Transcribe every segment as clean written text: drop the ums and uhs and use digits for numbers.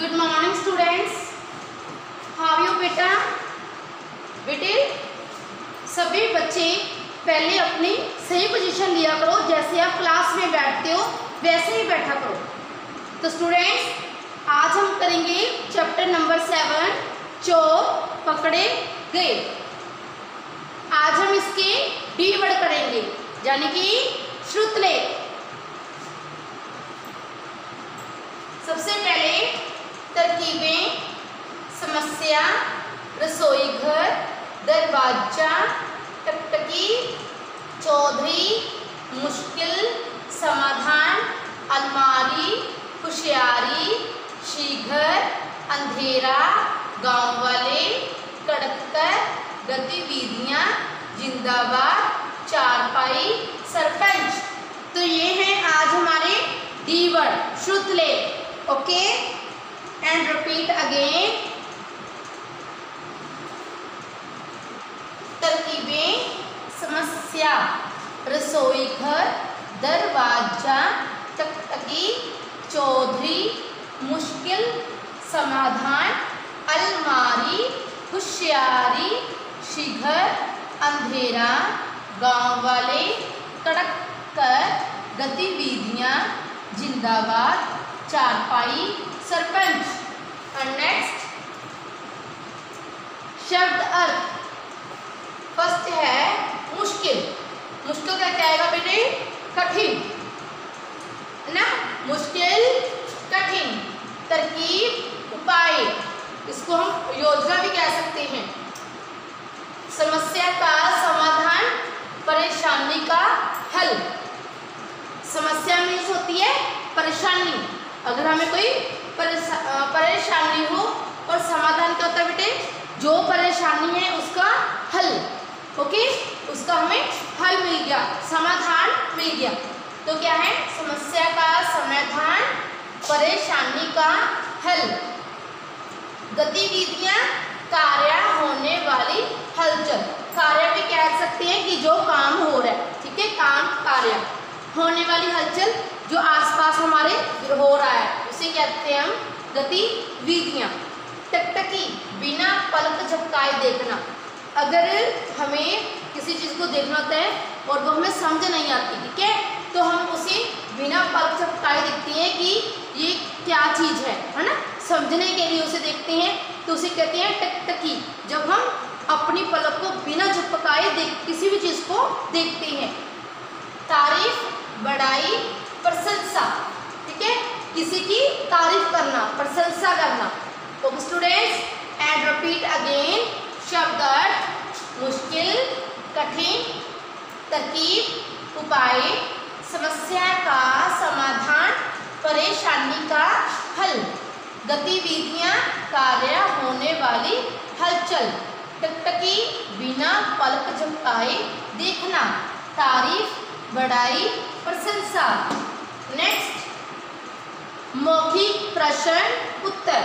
Good morning students, how you बेटा। बेटे सभी बच्चे पहले अपनी सही पोजीशन लिया करो, जैसे आप क्लास में बैठते हो वैसे ही बैठा करो। तो स्टूडेंट्स आज हम करेंगे चैप्टर नंबर 7 चोर पकड़े गए। आज हम इसके डी वर्ड करेंगे यानी कि श्रुतलेख। सबसे पहले तरकीबें, समस्या, रसोई घर, दरवाजा, टकटकी, चौधरी, मुश्किल, समाधान, अलमारी, होशियारी, शीघ्र, अंधेरा, गांव वाले, कड़ककर, गतिविधियां, जिंदाबाद, चारपाई, सरपंच। तो ये हैं आज हमारे डी वर्ड श्रुतलेख। Okay and repeat again. तरकीबें, समस्या, रसोई घर, दरवाजा, टकटकी, चौधरी, मुश्किल, समाधान, अलमारी, होशियारी, शीघ्र, अंधेरा, गांव वाले, कड़क कर, गतिविधियां, जिंदाबाद, चारपाई, सरपंच। और नेक्स्ट शब्द अर्थ। फर्स्ट है मुश्किल। मुश्किल का क्या आएगा बेटे? कठिन है ना, मुश्किल कठिन। तरकीब उपाय, इसको हम योजना भी कह सकते हैं। समस्या का समाधान, परेशानी का हल। समस्या मीन्स होती है परेशानी, अगर हमें कोई परेशानी हो, और समाधान क्या होता है बेटे? जो परेशानी है उसका हल। ओके, उसका हमें हल मिल गया, समाधान मिल गया। तो क्या है? समस्या का समाधान, परेशानी का हल। गतिविधियां, कार्य होने वाली हलचल। कार्य भी कह सकते हैं कि जो काम हो रहा है, ठीक है, काम कार्य। होने वाली हलचल जो आसपास हमारे हो रहा है उसे कहते हैं हम गतिविधियां। टकटकी, बिना पलक झपकाए देखना। अगर हमें किसी चीज को देखना होता है और वो हमें समझ नहीं आती, ठीक है, तो हम उसे बिना पलक झपकाए देखते हैं कि ये क्या चीज है ना। समझने के लिए उसे देखते हैं तो उसे कहते हैं टकटकी। जब हम अपनी पलक को बिना झपकाए किसी भी चीज को देखते हैं। तारीफ, बड़ाई, प्रशंसा, ठीक है, किसी की तारीफ करना, प्रशंसा करना। तो स्टूडेंट्स एंड रिपीट अगेन। शब्द अर्थ मुश्किल, कठिन, तरकीब उपाय, समस्या का समाधान, परेशानी का हल, गतिविधियां, कार्य होने वाली हलचल, टकटकी, बिना पलक झपकाए देखना, तारीफ, बड़ाई, प्रशंसा। नेक्स्ट मौखिक प्रश्न उत्तर।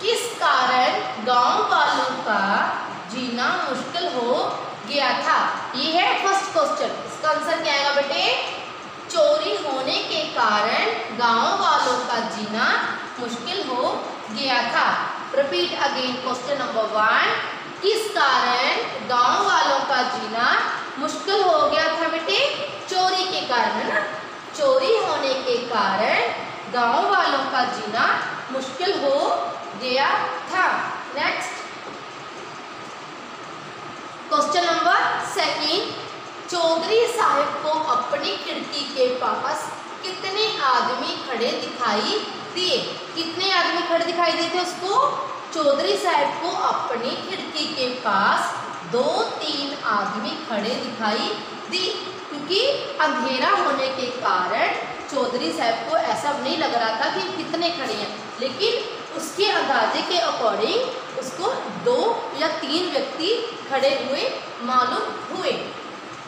किस कारण गांव वालों का जीना मुश्किल हो गया था? ये है फर्स्ट क्वेश्चन। इसका आंसर क्या आएगा बेटे? चोरी होने के कारण गांव वालों का जीना मुश्किल हो गया था। Repeat again question number 1। किस कारण गांव वालों का जीना मुश्किल हो गया था बेटे? चोरी के कारण, है ना। चोरी होने के कारण गांव वालों का जीना मुश्किल हो गया था। Next question number 2। चौधरी साहब को अपनी खिड़की के पास कितने आदमी खड़े दिखाई दिए? कितने आदमी खड़े दिखाई दिए थे उसको? चौधरी साहब को अपनी खिड़की के पास 2-3 आदमी खड़े दिखाई दी, क्योंकि अंधेरा होने के कारण चौधरी साहब को ऐसा नहीं लग रहा था कि कितने खड़े हैं, लेकिन उसके अंदाजे के अकॉर्डिंग उसको 2 या 3 व्यक्ति खड़े हुए मालूम हुए।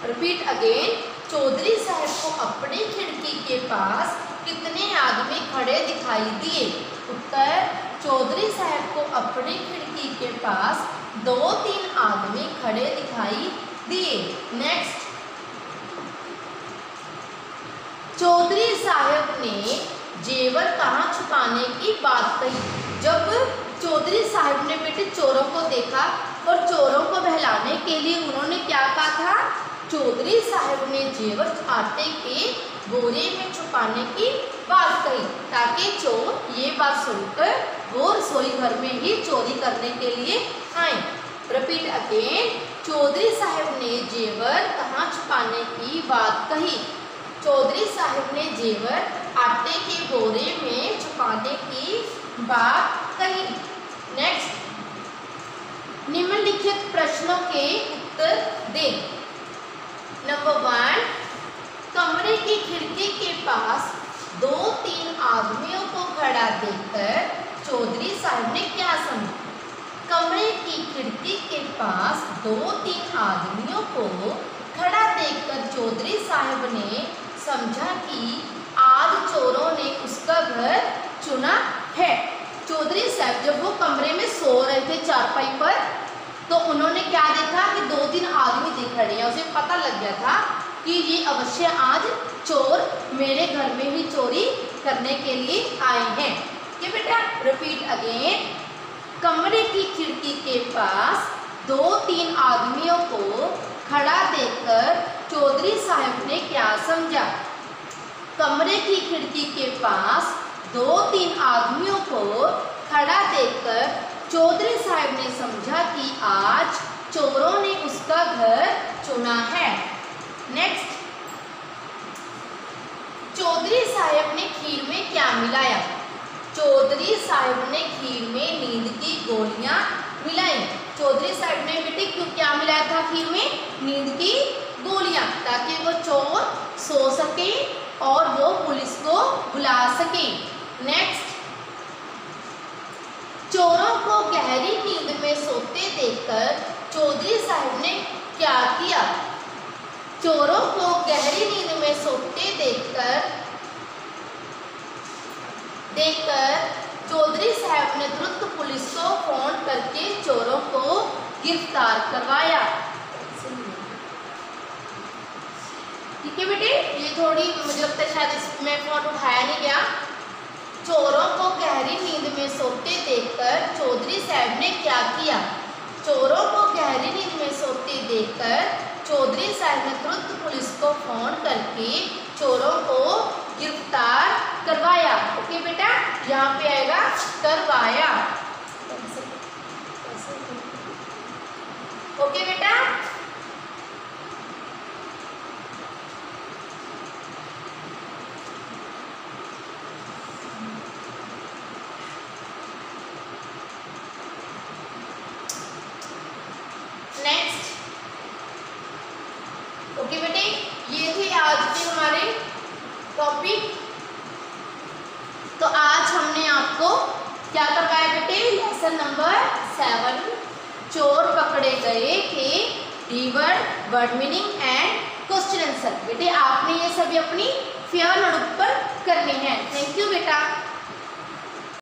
Repeat again. चौधरी साहब को अपनी खिड़की के पास कितने आदमी खड़े दिखाई दिए? उत्तर, चौधरी साहब को अपनी खिड़की के पास 2-3 आदमी खड़े दिखाई दिए। नेक्स्ट चौधरी साहब ने जेवर कहाँ छुपाने की बात कही। जब चौधरी साहब ने बेटे चोरों को देखा और चोरों को बहलाने के लिए उन्होंने क्या कहा था, चौधरी साहब ने जेवर आटे के बोरे में छुपाने की बात कही, ताकि चोर ये बात सुनकर वो रसोई घर में ही चोरी करने के लिए आए। रिपीट अगेन, चौधरी साहब ने जेवर कहाँ छुपाने की बात कही। चौधरी साहब ने जेवर आटे के बोरे में छुपाने की बात कही। नेक्स्ट, निम्नलिखित प्रश्नों के उत्तर दें। नंबर 1, कमरे की खिड़की के पास 2-3 आदमियों को खड़ा देखकर चौधरी साहब ने क्या समझा। कमरे की खिड़की के पास 2-3 आदमियों को खड़ा देखकर चौधरी साहब ने समझा कि आज चोरों ने उसका घर चुना है। चौधरी साहब जब वो कमरे में सो रहे थे चारपाई पर, तो उन्होंने क्या देखा कि 2-3 आदमी दिख रहे हैं। उसे पता लग गया था कि ये अवश्य आज चोर मेरे घर में ही चोरी करने के लिए आए हैं। ठीक बेटा, रिपीट अगेन, कमरे की खिड़की के पास 2-3 आदमियों को खड़ा देखकर चौधरी साहब ने क्या समझा। कमरे की खिड़की के पास 2-3 आदमियों को खड़ा देखकर चौधरी साहब ने समझा कि आज चोरों ने उसका घर चुना है। नेक्स्ट, चौधरी साहब ने खीर में क्या मिलाया। चौधरी साहब ने खीर में नींद की गोलियां मिलाई। चौधरी साहब ने बेटे क्यों क्या मिलाया था खीर में, नींद की गोलियां, ताकि वो चोर सो सके और वो पुलिस को बुला सके। नेक्स्ट, चोरों को गहरी नींद में सोते देखकर चौधरी साहब ने क्या किया। चोरों को गहरी नींद में सोते देखकर चौधरी साहब ने तुरंत पुलिस को फोन करके चोरों को गिरफ्तार करवाया। ठीक है बेटे, ये थोड़ी मुझे लगता है शायद इसमें फोन उठाया नहीं गया। चोरों को गहरी नींद में सोते देखकर चौधरी साहब ने क्या किया। चोरों को गहरी नींद में सोते देखकर चौधरी साहब ने तुरंत पुलिस को फोन करके चोरों को गिरफ्तार करवाया। ओके बेटा, यहाँ पे आएगा करवाया। ओके बेटा, नेक्स्ट। ओके बेटे, ये थे आज के हमारे टॉपिक। तो आज हमने आपको क्या करवाया बेटे, लेसन नंबर 7, चोर पकड़े गए थे, keyword, word meaning and question answer. बेटे आपने ये सभी अपनी फेयर नोटबुक पर करने हैं। थैंक यू बेटा।